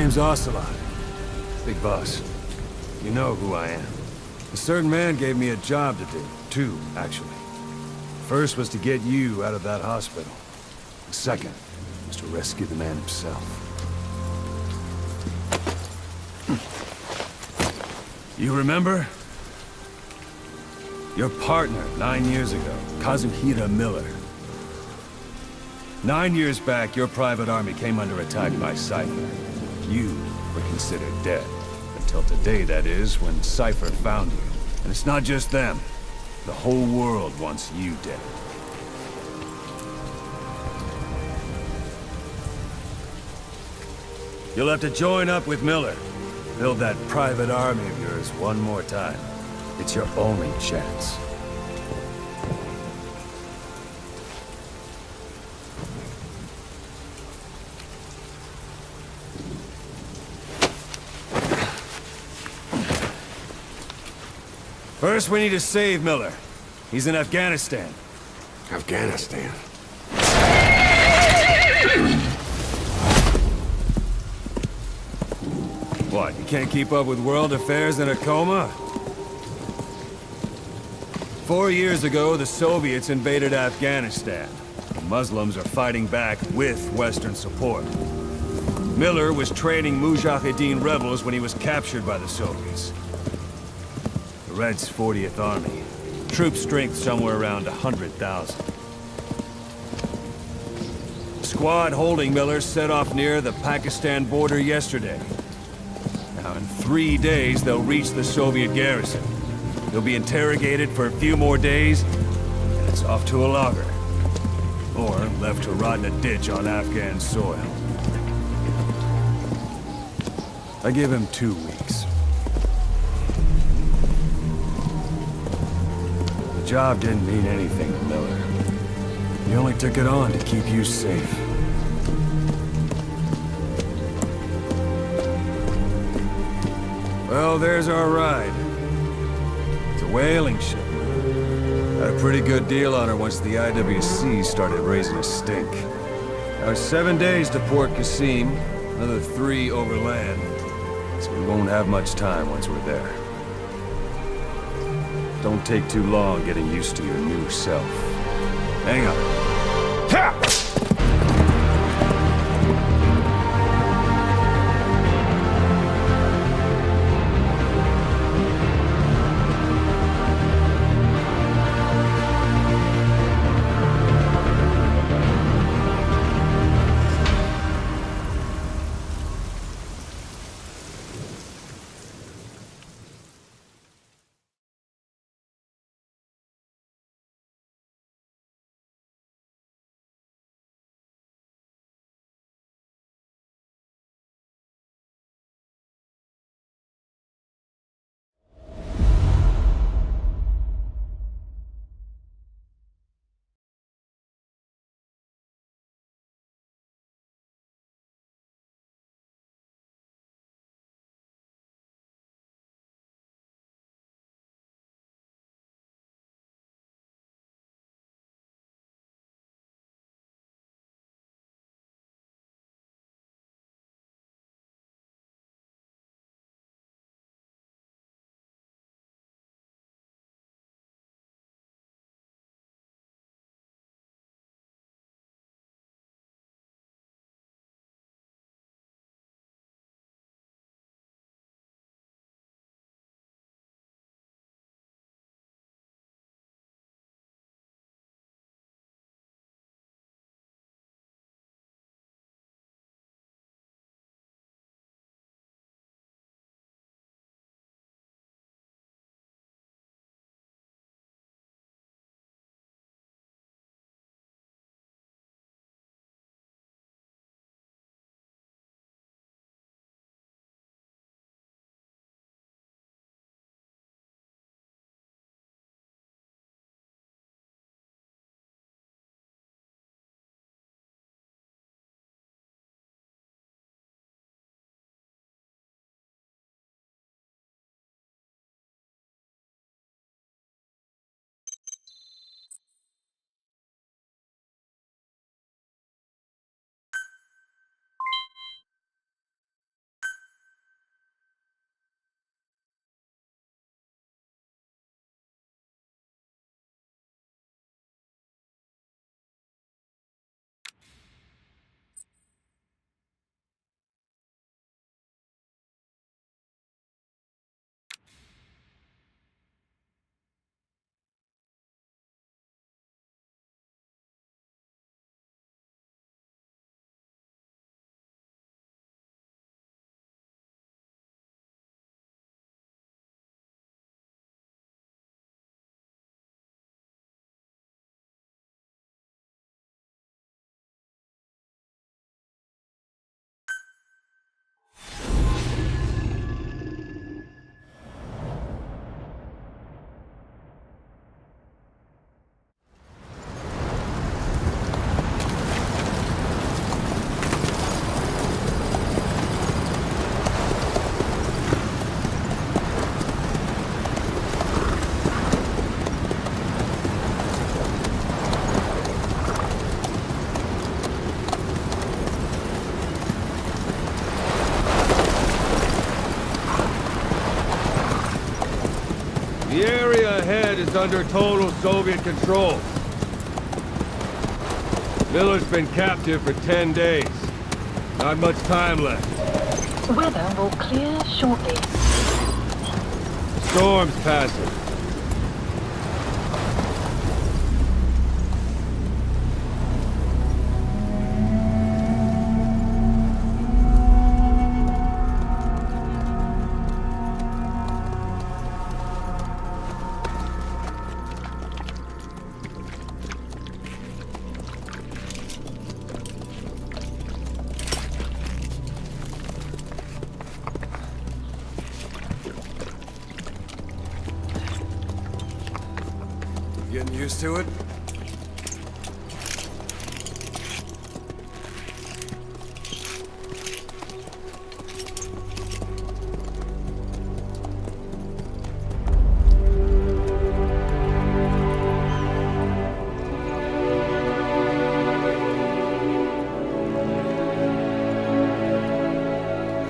name's Ocelot. Big boss. You know who I am. A certain man gave me a job to do. Two, actually. First was to get you out of that hospital. The second was to rescue the man himself. You remember? Your partner 9 years ago, Kazuhira Miller. 9 years back, your private army came under attack by Cypher. You were considered dead. Until today, that is, when Cypher found you. And it's not just them. The whole world wants you dead. You'll have to join up with Miller. Build that private army of yours one more time. It's your only chance. First, we need to save Miller. He's in Afghanistan. Afghanistan? What, you can't keep up with world affairs in a coma? 4 years ago, the Soviets invaded Afghanistan. The Muslims are fighting back with Western support. Miller was training Mujahideen rebels when he was captured by the Soviets. The Reds' 40th Army. Troop strength somewhere around 100,000. The squad holding Miller set off near the Pakistan border yesterday. Now, in 3 days, they'll reach the Soviet garrison. He'll be interrogated for a few more days, and it's off to a lager. Or left to rot in a ditch on Afghan soil. I give him 2 weeks. The job didn't mean anything to Miller. He only took it on to keep you safe. Well, there's our ride. It's a whaling ship. Had a pretty good deal on her once the IWC started raising a stink. Now it's 7 days to Port Qasim, another 3 overland. So we won't have much time once we're there. Don't take too long getting used to your new self. Hang on. Ha! The area ahead is under total Soviet control. Miller's been captive for 10 days. Not much time left. Weather will clear shortly. Storm's passing. Getting used to it?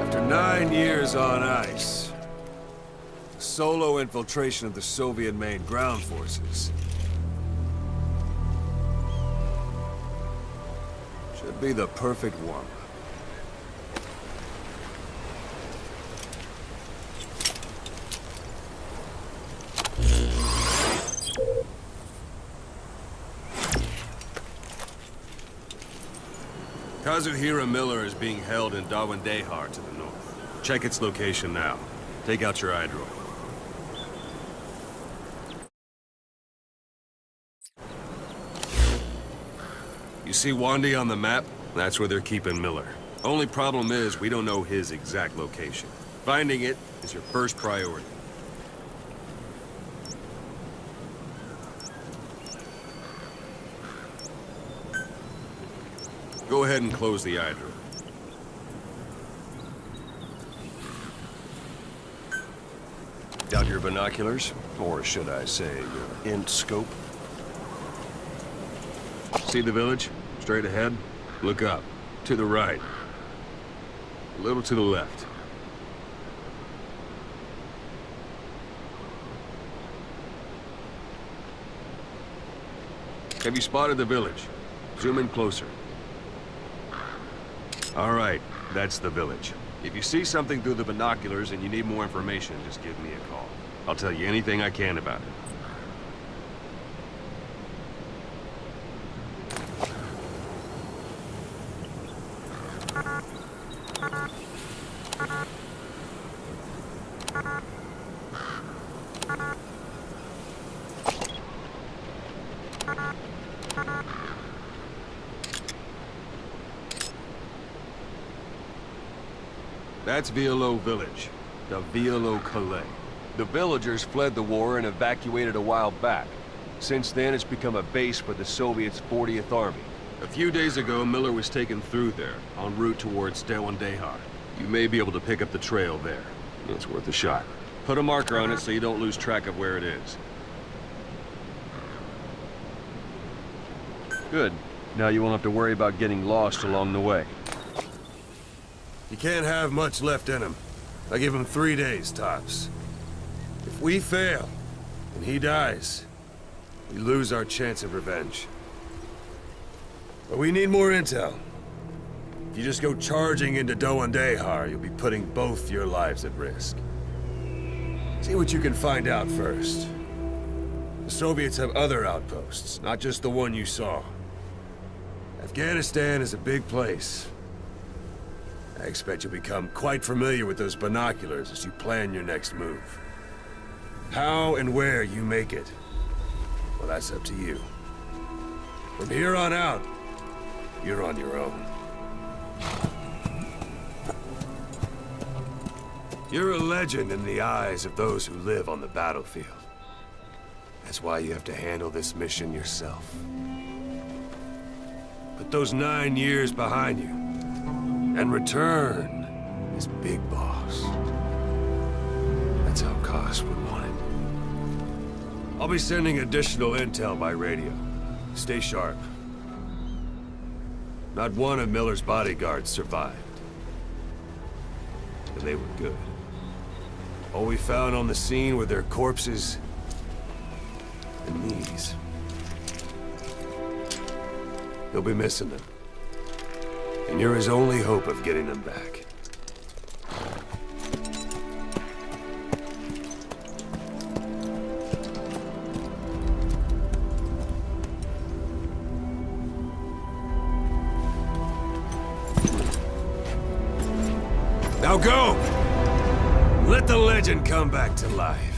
After 9 years on ice, solo infiltration of the Soviet main ground forces should be the perfect warm-up. Kazuhira Miller is being held in Dawandehar to the north. Check its location now. Take out your iDroid. You see Wandi on the map? That's where they're keeping Miller. Only problem is, we don't know his exact location. Finding it is your first priority. Go ahead and close the iDroid. Got your binoculars? Or should I say, your int scope? See the village? Straight ahead? Look up. To the right. A little to the left. Have you spotted the village? Zoom in closer. All right, that's the village. If you see something through the binoculars and you need more information, just give me a call. I'll tell you anything I can about it. That's Violo Village, the Violo Calais. The villagers fled the war and evacuated a while back. Since then, it's become a base for the Soviets' 40th Army. A few days ago, Miller was taken through there, en route towards Dawandehar. You may be able to pick up the trail there. It's worth a shot. Put a marker on it so you don't lose track of where it is. Good. Now you won't have to worry about getting lost along the way. You can't have much left in him. I give him 3 days, tops. If we fail, and he dies, we lose our chance of revenge. But we need more intel. If you just go charging into Dawandehar, you'll be putting both your lives at risk. See what you can find out first. The Soviets have other outposts, not just the one you saw. Afghanistan is a big place. I expect you'll become quite familiar with those binoculars as you plan your next move. How and where you make it, well, that's up to you. From here on out, you're on your own. You're a legend in the eyes of those who live on the battlefield. That's why you have to handle this mission yourself. Put those 9 years behind you, and return as Big Boss. That's how Koss would want it. I'll be sending additional intel by radio. Stay sharp. Not one of Miller's bodyguards survived. And they were good. All we found on the scene were their corpses knees. He'll be missing them. And you're his only hope of getting them back. Now go! Let the legend come back to life.